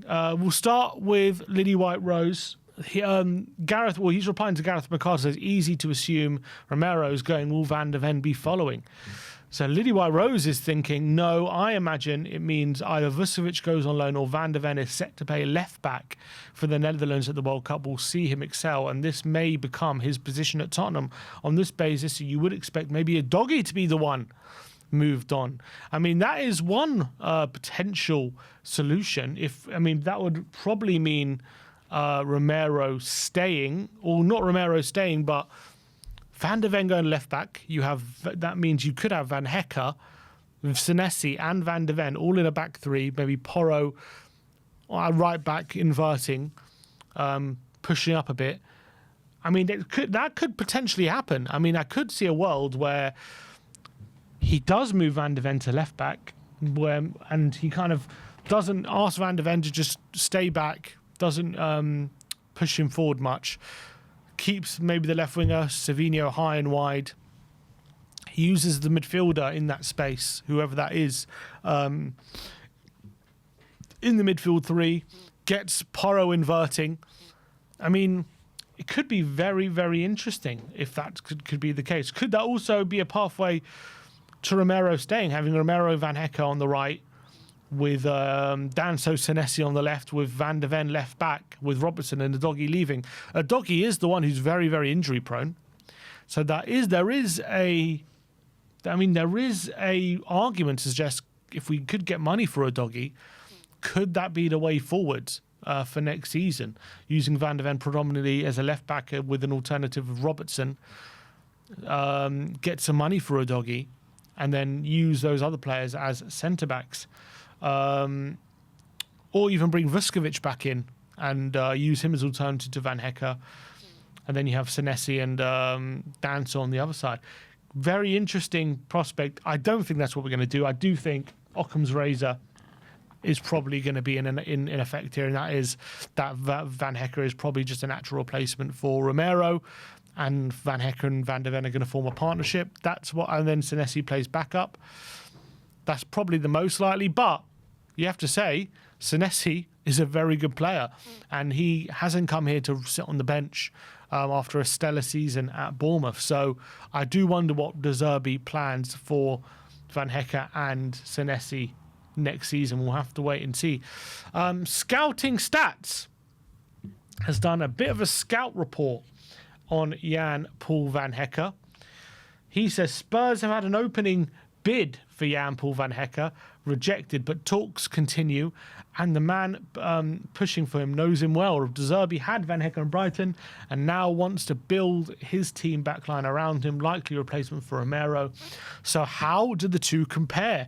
We'll start with Liddy White Rose. He's replying to Gareth McCarter, says easy to assume Romero's going, will Van de Ven be following? So Liddy White Rose is thinking, no, I imagine it means either Vucevic goes on loan or Van de Ven is set to play left back for the Netherlands at the World Cup. We'll see him excel, and this may become his position at Tottenham. On this basis, you would expect maybe a doggy to be the one moved on. I mean, that is one potential solution. That would probably mean Romero staying, or not Romero staying, but Van de Ven going left back. That means you could have Van Hecke with Senesi and Van de Ven all in a back three, maybe Porro right back inverting, pushing up a bit. I mean, that could potentially happen. I mean, I could see a world where he does move Van de Ven to left back, and he kind of doesn't ask Van de Ven to just stay back, doesn't push him forward much, keeps maybe the left winger Savinho high and wide. He uses the midfielder in that space, whoever that is, in the midfield three, gets Porro inverting. I mean, it could be very, very interesting if that could be the case. Could that also be a pathway to Romero staying, having Romero, Van Hecke on the right, with Danso Senesi on the left, with Van de Ven left back, with Robertson and the doggy leaving. Doggy is the one who's very, very injury prone. So there is a argument to suggest if we could get money for a doggy, could that be the way forward for next season, using Van de Ven predominantly as a left back with an alternative of Robertson, get some money for a doggy, and then use those other players as centre backs. Or even bring Vucevic back in and use him as alternative to Van Hecke, and then you have Senesi and Danso on the other side. Very interesting prospect. I don't think that's what we're going to do. I do think Occam's razor is probably going to be in effect here, and that is that Van Hecke is probably just a natural replacement for Romero, and Van Hecke and Van de Ven are going to form a partnership. And then Senesi plays backup. That's probably the most likely, but you have to say Senesi is a very good player, and he hasn't come here to sit on the bench after a stellar season at Bournemouth. So I do wonder what De Zerbi plans for Van Hecke and Senesi next season. We'll have to wait and see. Scouting Stats has done a bit of a scout report on Jan Paul Van Hecke. He says Spurs have had an opening bid for Jan Paul Van Hecke, rejected, but talks continue, and the man pushing for him knows him well. De Zerbi had Van Hecke in Brighton and now wants to build his team backline around him, likely replacement for Romero. So how do the two compare?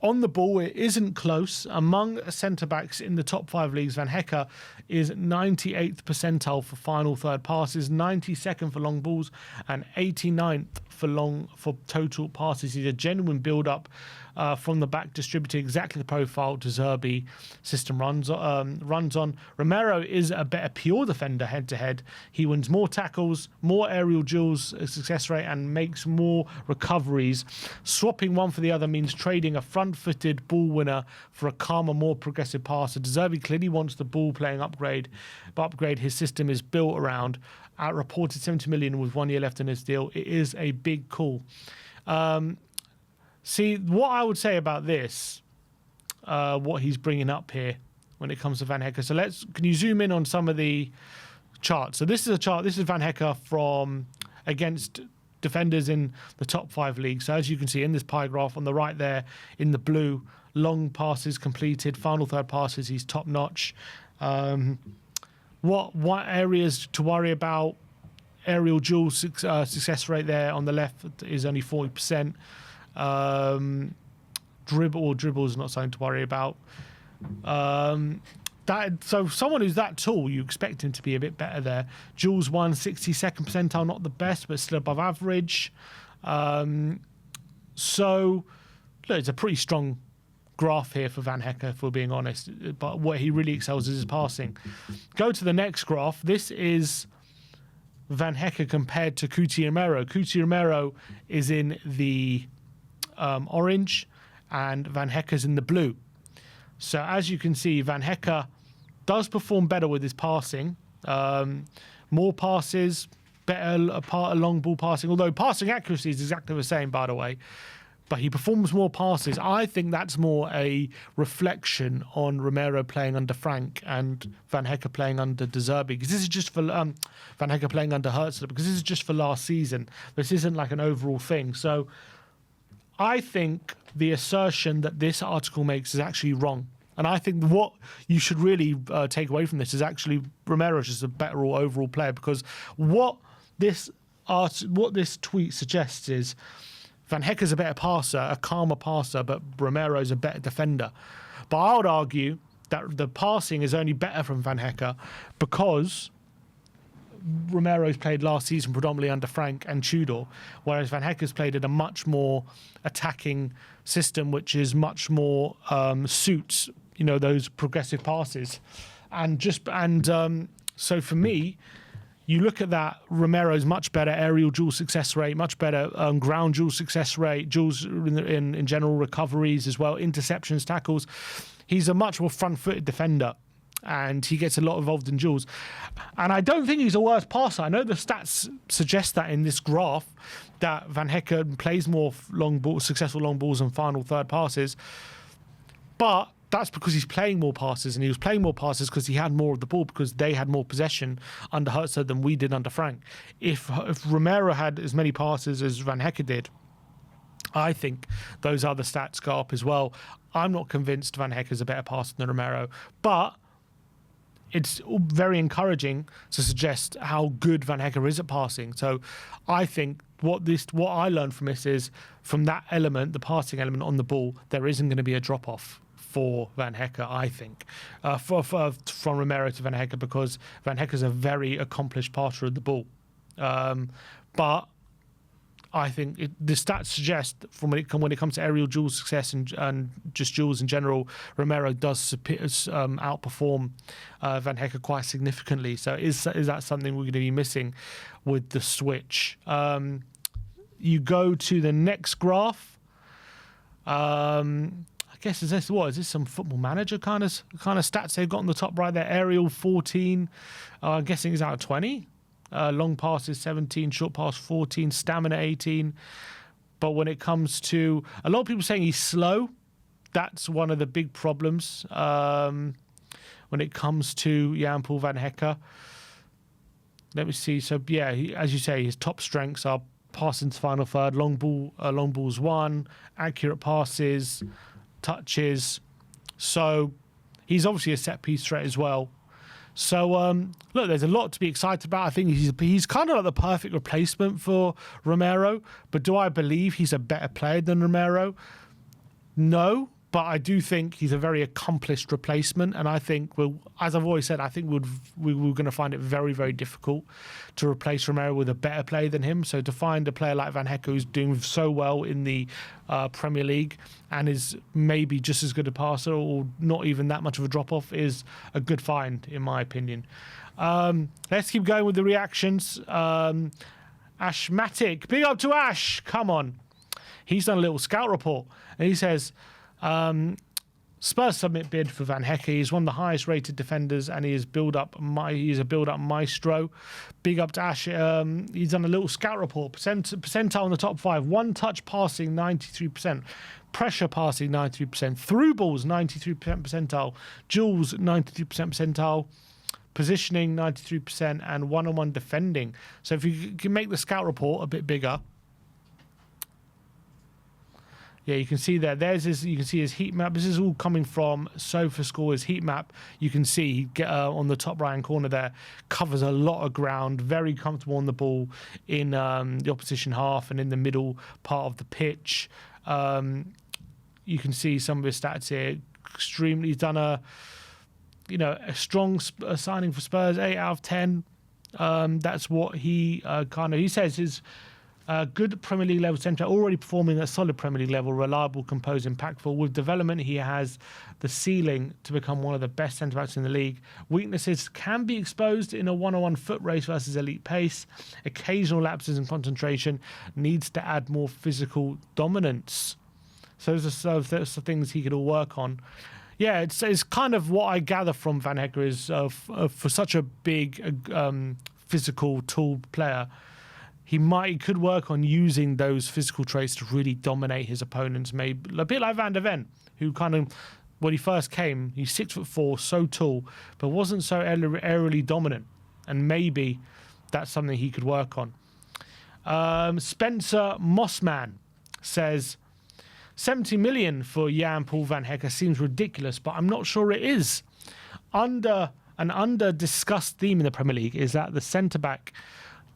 On the ball, it isn't close. Among centre-backs in the top 5 leagues, Van Hecke is 98th percentile for final third passes, 92nd for long balls, and 89th for total passes. He's a genuine build-up from the back, distributing exactly the profile De Zerbi system runs on. Romero is a better pure defender head-to-head. He wins more tackles, more aerial duels success rate, and makes more recoveries. Swapping one for the other means trading a front-footed ball winner for a calmer, more progressive passer. De Zerbi clearly wants the ball-playing upgrade, but upgrade his system is built around. At reported 70 million with 1 year left in his deal. It is a big call. See, what I would say about this, what he's bringing up here when it comes to Van Hecke. So can you zoom in on some of the charts? So this is a chart. This is Van Hecke from against defenders in the top 5 leagues. So as you can see in this pie graph on the right there in the blue, long passes completed, final third passes, he's top notch. What areas to worry about? Aerial duel success rate there on the left is only 40%. Dribble is not something to worry about. So someone who's that tall, you expect him to be a bit better there. Duels 62nd percentile, not the best, but still above average. So look, it's a pretty strong graph here for Van Hecke, if we're being honest, but where he really excels is his passing. Go to the next graph. This is Van Hecke compared to Cuti Romero. Cuti Romero is in the orange and Van Hecke's in the blue. So as you can see, Van Hecke does perform better with his passing. More passes, better part of long ball passing, although passing accuracy is exactly the same, by the way. But he performs more passes. I think that's more a reflection on Romero playing under Frank and Van Hecke playing under De Zerbi. Because this is just for Van Hecke playing under Hertzler, because this is just for last season. This isn't like an overall thing. So I think the assertion that this article makes is actually wrong. And I think what you should really take away from this is actually Romero's just a better overall player, because what this tweet suggests is Van Hecke's a better passer, a calmer passer, but Romero's a better defender. But I would argue that the passing is only better from Van Hecke because Romero's played last season predominantly under Frank and Tudor, whereas Van Hecke's played in a much more attacking system, which is much more suits those progressive passes, so for me, you look at that, Romero's much better aerial duel success rate, much better ground duel success rate, duels in general recoveries as well, interceptions, tackles. He's a much more front-footed defender, and he gets a lot involved in duels. And I don't think he's a worse passer. I know the stats suggest that in this graph, that Van Hecke plays more successful long balls and final third passes, but that's because he's playing more passes, and he was playing more passes because he had more of the ball, because they had more possession under Hertzler than we did under Frank. If Romero had as many passes as Van Hecke did, I think those other stats go up as well. I'm not convinced Van Hecke is a better passer than Romero, but it's very encouraging to suggest how good Van Hecke is at passing. So I think what I learned from this is, from that element, the passing element on the ball, there isn't going to be a drop-off for Van Hecke, I think, from Romero to Van Hecke, because Van Hecke is a very accomplished passer of the ball. But I think the stats suggest, when it comes to aerial duel success and just duels in general, Romero does outperform Van Hecke quite significantly. So is that something we're going to be missing with the switch? You go to the next graph. I guess is this some Football Manager kind of stats they've got on the top right there? Aerial 14, I'm guessing is out of 20. Long passes 17, short pass 14, stamina 18. But when it comes to a lot of people saying he's slow, that's one of the big problems when it comes to Jan-Paul Van Hecke. Let me see. So yeah, as you say, his top strengths are passing to final third, long balls 1, accurate passes, touches. So he's obviously a set piece threat as well. So look, there's a lot to be excited about. I think he's kind of like the perfect replacement for Romero. But do I believe he's a better player than Romero? No, but I do think he's a very accomplished replacement. And I think, as I've always said, I think we're going to find it very, very difficult to replace Romero with a better player than him. So to find a player like Van Hecke, who's doing so well in the Premier League and is maybe just as good a passer or not even that much of a drop-off, is a good find, in my opinion. Let's keep going with the reactions. Ashmatic, big up to Ash. Come on. He's done a little scout report, and he says, Spurs submit bid for Van Hecke. He's one of the highest rated defenders, and he's a build-up maestro. Big up to Ash. He's done a little scout report. Percentile in the top 5. One-touch passing, 93%. Pressure passing, 93%. Through balls, 93% percentile. Duels, 93% percentile. Positioning, 93%. And one-on-one defending. So if you can make the scout report a bit bigger, yeah, you can see there. You can see his heat map. This is all coming from SofaScore. His heat map, you can see on the top right-hand corner there, covers a lot of ground. Very comfortable on the ball in the opposition half and in the middle part of the pitch. You can see some of his stats here. He's done a strong signing for Spurs. 8 out of 10. That's what he he says his. Good Premier League level centre, already performing at solid Premier League level, reliable, composed, impactful. With development, he has the ceiling to become one of the best centre-backs in the league. Weaknesses can be exposed in a one-on-one foot race versus elite pace. Occasional lapses in concentration. Needs to add more physical dominance. So those are things he could all work on. Yeah, it's kind of what I gather from Van Hecke is for such a big physical tool player, he could work on using those physical traits to really dominate his opponents. Maybe a bit like Van der Ven, who kind of, when he first came, he's 6'4", so tall, but wasn't so aerially dominant. And maybe that's something he could work on. Spencer Mossman says, 70 million for Jan-Paul Van Hecke seems ridiculous, but I'm not sure it is. An under-discussed theme in the Premier League is that the centre-back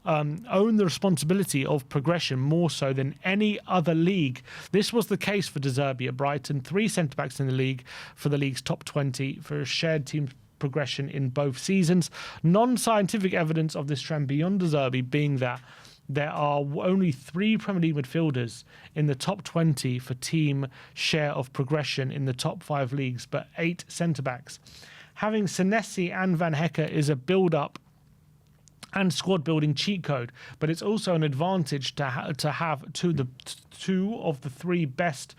own the responsibility of progression more so than any other league. This was the case for De Zerbi at Brighton. 3 centre-backs in the league for the league's top 20 for a shared team progression in both seasons. Non-scientific evidence of this trend beyond De Zerbi being that there are only 3 Premier League midfielders in the top 20 for team share of progression in the top 5 leagues, but 8 centre-backs. Having Senesi and Van Hecke is a build-up and squad-building cheat code, but it's also an advantage to have two of the 3 best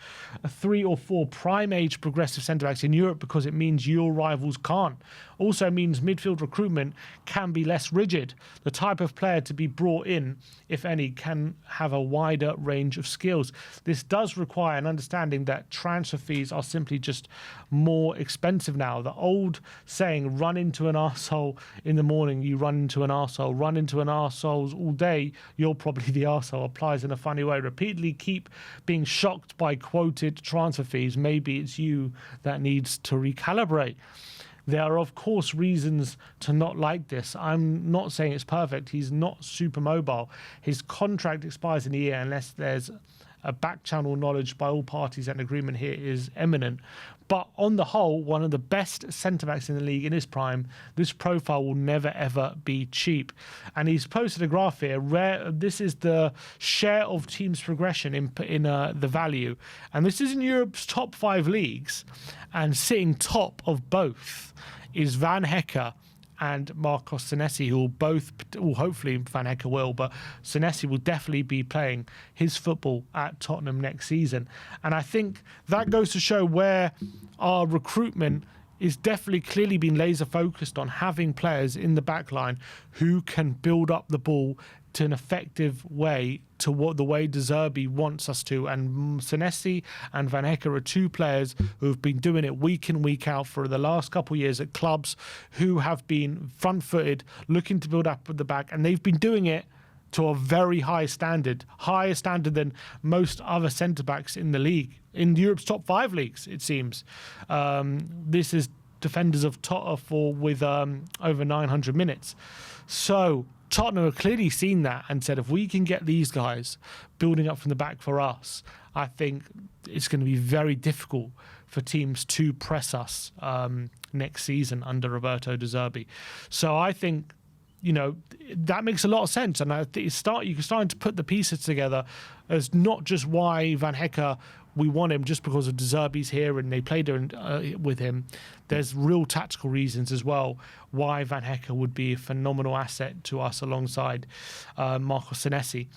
3 or 4 prime-age progressive centre-backs in Europe, because it means your rivals can't. Also means midfield recruitment can be less rigid. The type of player to be brought in, if any, can have a wider range of skills. This does require an understanding that transfer fees are simply just more expensive now. The old saying, run into an arsehole in the morning, you run into an arsehole. Run into an arsehole all day, you're probably the arsehole, applies in a funny way. Repeatedly keep being shocked by quoted transfer fees. Maybe it's you that needs to recalibrate. There are, of course, reasons to not like this. I'm not saying it's perfect. He's not super mobile. His contract expires in a year unless there's a back channel knowledge by all parties and agreement here is imminent. But on the whole, one of the best centre-backs in the league in his prime. This profile will never, ever be cheap. And he's posted a graph here. This is the share of teams' progression in the value. And this is in Europe's top 5 leagues. And sitting top of both is Van Hecke and Marcos Senesi, who will both, well, hopefully Van Hecke will, but Senesi will definitely be playing his football at Tottenham next season. And I think that goes to show where our recruitment is definitely clearly been laser focused on having players in the back line who can build up the ball to an effective way, to what the way De Zerbi wants us to. And Senesi and Van Hecke are 2 players who have been doing it week in, week out for the last couple of years at clubs, who have been front-footed, looking to build up at the back, and they've been doing it to a very high standard, higher standard than most other centre-backs in the league, in Europe's top 5 leagues, it seems. This is defenders of Tottenham with over 900 minutes. So Tottenham have clearly seen that and said, if we can get these guys building up from the back for us, I think it's going to be very difficult for teams to press us next season under Roberto De Zerbi. So I think, that makes a lot of sense. And I think you're starting to put the pieces together as not just why Van Hecke, we want him just because of De Zerbi's here and they played with him. There's real tactical reasons as well why Van Hecke would be a phenomenal asset to us alongside Marcos Senesi.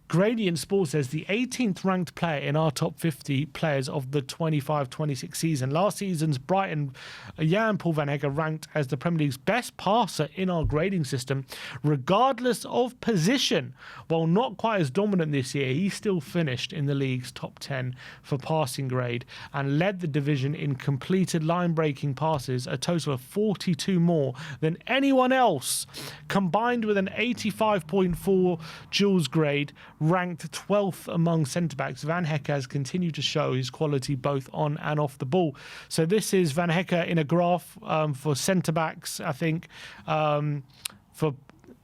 Gradient Sports says the 18th ranked player in our top 50 players of the 25-26 season. Last season's Brighton, Jan-Paul Van Hecke ranked as the Premier League's best passer in our grading system, regardless of position. While not quite as dominant this year, he still finished in the league's top 10 for passing grade and led the division in completed line-breaking passes, a total of 42 more than anyone else. Combined with an 85.4 Jules grade, ranked 12th among centre-backs, Van Hecke has continued to show his quality both on and off the ball. So this is Van Hecke in a graph for centre-backs, I think. For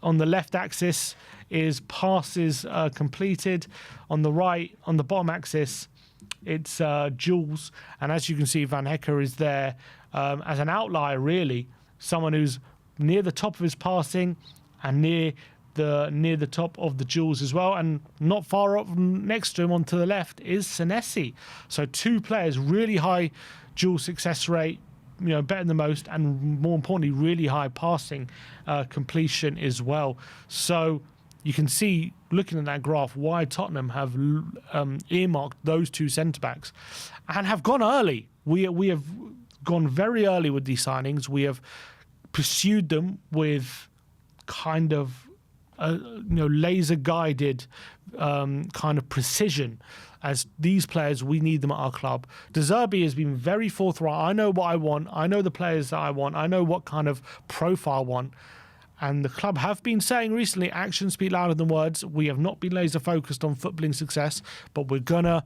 on the left axis is passes completed. On the right, on the bottom axis, it's Jules. And as you can see, Van Hecke is there as an outlier, really. Someone who's near the top of his passing and near the top of the Jules as well, and not far up next to him on to the left is Senesi. So 2 players, really high Jules success rate, better than most, and more importantly, really high passing completion as well. So you can see, looking at that graph, why Tottenham have earmarked those 2 centre-backs and have gone early. We have gone very early with these signings. We have pursued them with kind of laser guided kind of precision, as these players, we need them at our club. De Zerbi has been very forthright. I know what I want. I know the players that I want. I know what kind of profile I want. And the club have been saying recently, actions speak louder than words. We have not been laser focused on footballing success, but we're gonna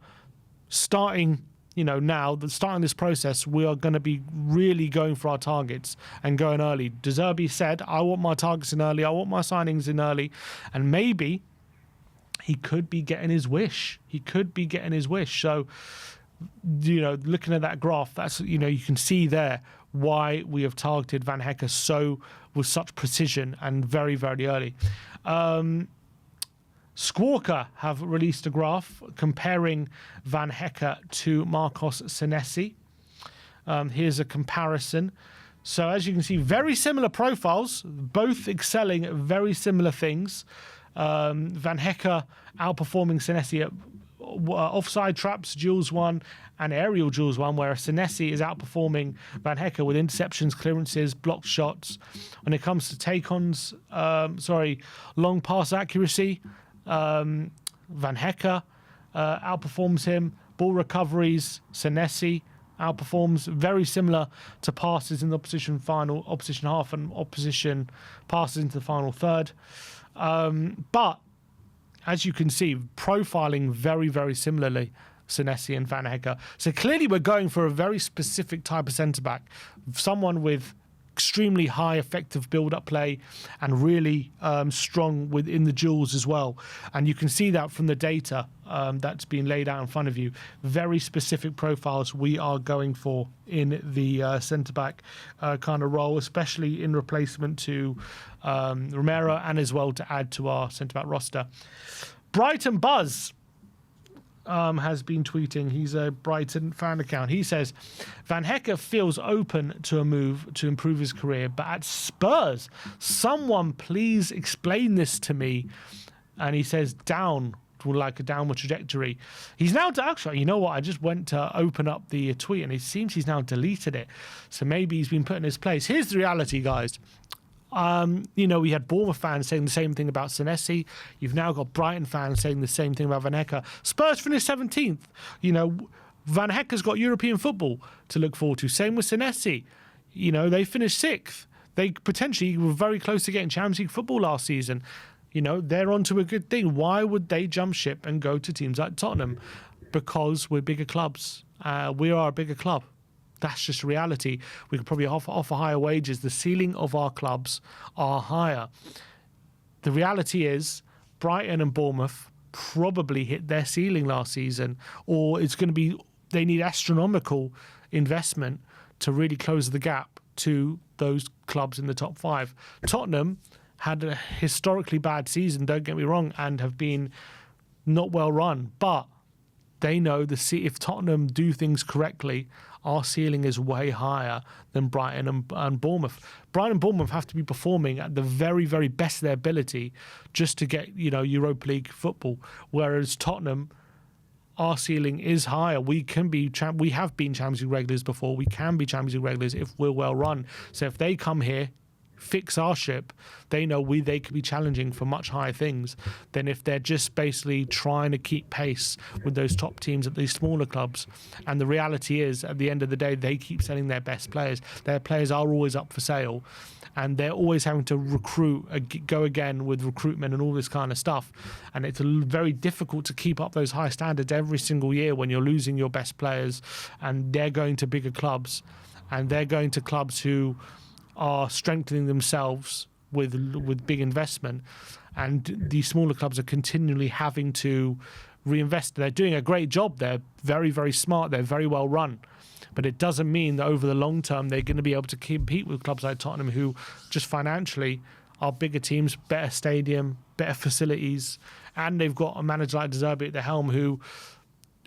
starting this process, we are going to be really going for our targets and going early. De Zerbi said, I want my targets in early, I want my signings in early, and maybe he could be getting his wish. So, looking at that graph, that's, you can see there why we have targeted Van Hecke with such precision and very, very early. Squawka have released a graph comparing Van Hecke to Marcos Senesi. Here's a comparison. So as you can see, very similar profiles, both excelling at very similar things. Van Hecke outperforming Senesi at offside traps, duels won, and aerial duels won, whereas Senesi is outperforming Van Hecke with interceptions, clearances, blocked shots. When it comes to take-ons, long pass accuracy, Van Hecke outperforms him. Ball recoveries, Senesi outperforms. Very similar to passes in the opposition half and opposition passes into the final third. But as you can see, profiling very, very similarly, Senesi and Van Hecke. So clearly we're going for a very specific type of centre-back, someone with extremely high effective build-up play and really strong within the duels as well. And you can see that from the data that's been laid out in front of you. Very specific profiles we are going for in the centre-back kind of role, especially in replacement to Romero, and as well to add to our centre-back roster. Brighton Buzz has been tweeting. He's a Brighton fan account. He says, Van Hecke feels open to a move to improve his career, but at Spurs, someone please explain this to me. And he says downward trajectory. He's now, actually, you know what? I just went to open up the tweet and it seems he's now deleted it. So maybe he's been put in his place. Here's the reality, guys. We had Bournemouth fans saying the same thing about Senesi. You've now got Brighton fans saying the same thing about Van Hecke. Spurs finished 17th. Van Hecke's got European football to look forward to. Same with Senesi. They finished 6th. They potentially were very close to getting Champions League football last season. They're onto a good thing. Why would they jump ship and go to teams like Tottenham? Because we're bigger clubs. We are a bigger club. That's just reality. We could probably offer higher wages. The ceiling of our clubs are higher. The reality is Brighton and Bournemouth probably hit their ceiling last season, or it's going to be, they need astronomical investment to really close the gap to those clubs in the top 5. Tottenham had a historically bad season, don't get me wrong, and have been not well run, but they know if Tottenham do things correctly, our ceiling is way higher than Brighton and Bournemouth. Brighton and Bournemouth have to be performing at the very, very best of their ability just to get, Europa League football. Whereas Tottenham, our ceiling is higher. We have been Champions League regulars before. We can be Champions League regulars if we're well run. So if they come here, fix our ship, they know they could be challenging for much higher things than if they're just basically trying to keep pace with those top teams at these smaller clubs. And the reality is, at the end of the day, they keep selling their best players. Their players are always up for sale, and they're always having to go again with recruitment and all this kind of stuff. And it's very difficult to keep up those high standards every single year when you're losing your best players, and they're going to bigger clubs, and they're going to clubs who are strengthening themselves with big investment, and these smaller clubs are continually having to reinvest. They're doing a great job. They're very, very smart. They're very well run, but it doesn't mean that over the long term they're going to be able to compete with clubs like Tottenham, who just financially are bigger teams, better stadium, better facilities, and they've got a manager like De Zerbi at the helm who,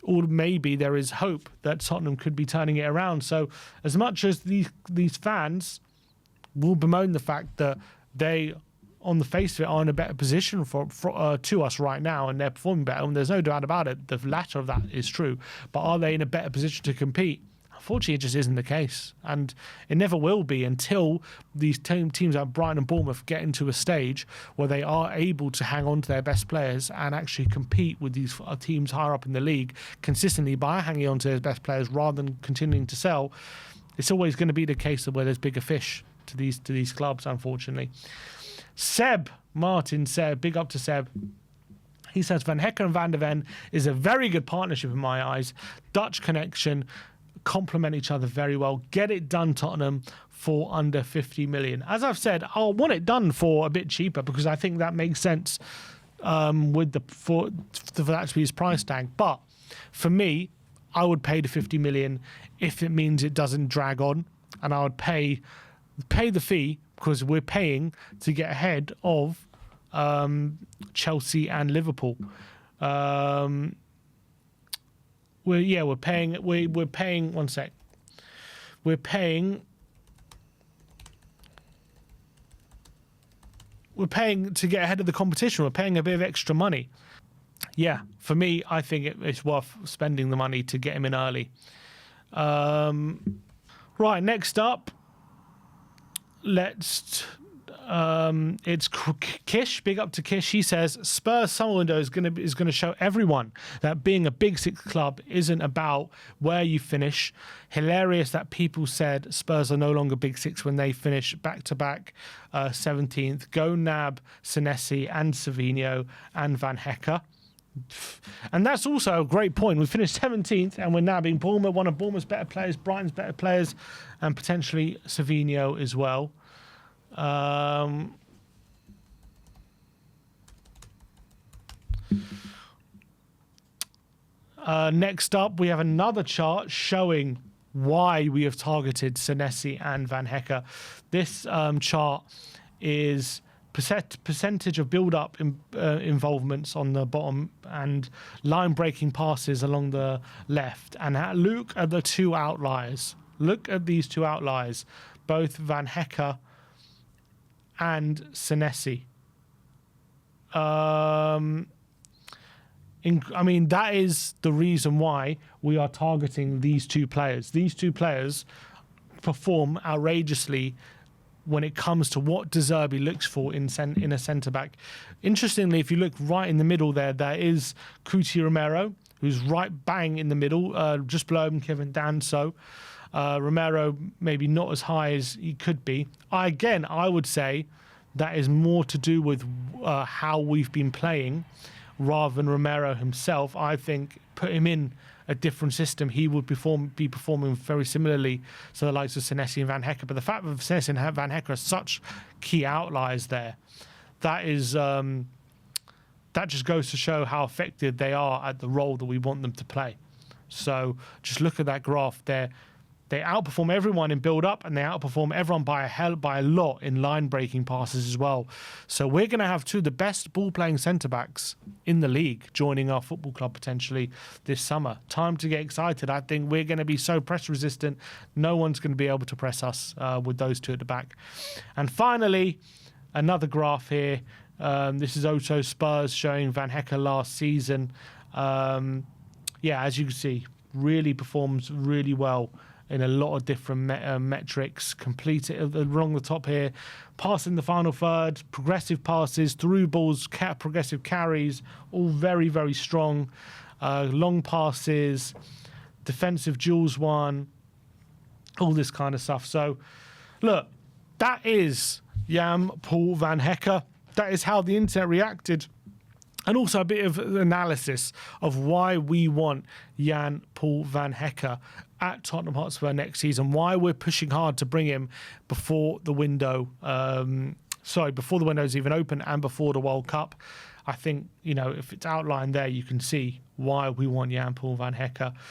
or maybe there is hope that Tottenham could be turning it around. So as much as these fans will bemoan the fact that they, on the face of it, are in a better position to us right now, and they're performing better, and there's no doubt about it, the latter of that is true, but are they in a better position to compete? Unfortunately, it just isn't the case, and it never will be until these teams like Brighton and Bournemouth get into a stage where they are able to hang on to their best players and actually compete with these teams higher up in the league consistently by hanging on to their best players rather than continuing to sell. It's always going to be the case of where there's bigger fish to these clubs, unfortunately. Martin Seb, big up to Seb. He says Van Hecke and Van de Ven is a very good partnership in my eyes. Dutch connection, complement each other very well. Get it done, Tottenham, for under 50 million. As I've said, I'll want it done for a bit cheaper because I think that makes sense for that to be his price tag. But for me, I would pay the 50 million if it means it doesn't drag on, and I would pay the fee because we're paying to get ahead of Chelsea and Liverpool. We're paying. One sec. We're paying to get ahead of the competition. We're paying a bit of extra money. Yeah, for me, I think it's worth spending the money to get him in early. Right, next up, it's Kish. Big up to Kish. He says Spurs summer window is going to show everyone that being a Big Six club isn't about where you finish. Hilarious that people said Spurs are no longer Big Six when they finish back-to-back 17th. Go nab Senesi and Savinho and Van Hecke. And that's also a great point. We finished 17th and we're nabbing Bournemouth, one of Bournemouth's better players, Brighton's better players, and potentially Savinho as well. Next up, we have another chart showing why we have targeted Senesi and Van Hecke. This chart is percentage of build-up involvements on the bottom and line-breaking passes along the left. And look at the two outliers. Look at these two outliers, both Van Hecke and Senesi. I mean, that is the reason why we are targeting these two players. These two players perform outrageously when it comes to what De Zerbi looks for in a centre-back. Interestingly, if you look right in the middle there is Cuti Romero, who's right bang in the middle, just below him, Kevin Danso. Romero maybe not as high as he could be. I would say that is more to do with how we've been playing rather than Romero himself. I think put him in a different system, he would be performing very similarly to the likes of Senesi and Van Hecke. But the fact that Senesi and Van Hecke are such key outliers there, that just goes to show how effective they are at the role that we want them to play. So just look at that graph there. They outperform everyone in build-up, and they outperform everyone by a lot in line-breaking passes as well. So we're going to have two of the best ball-playing centre-backs in the league joining our football club potentially this summer. Time to get excited. I think we're going to be so press-resistant, no one's going to be able to press us with those two at the back. And finally, another graph here. This is Auto Spurs showing Van Hecke last season. As you can see, really performs really well in a lot of different metrics. Completed along the top here, passing the final third, progressive passes, through balls, progressive carries, all very, very strong. Long passes, defensive duels won, all this kind of stuff. So, look, that is Jan Paul Van Hecke. That is how the internet reacted. And also a bit of analysis of why we want Jan Paul Van Hecke at Tottenham Hotspur next season, why we're pushing hard to bring him before the window, before the window is even open and before the World Cup. I think, if it's outlined there, you can see why we want Jan Paul Van Hecke.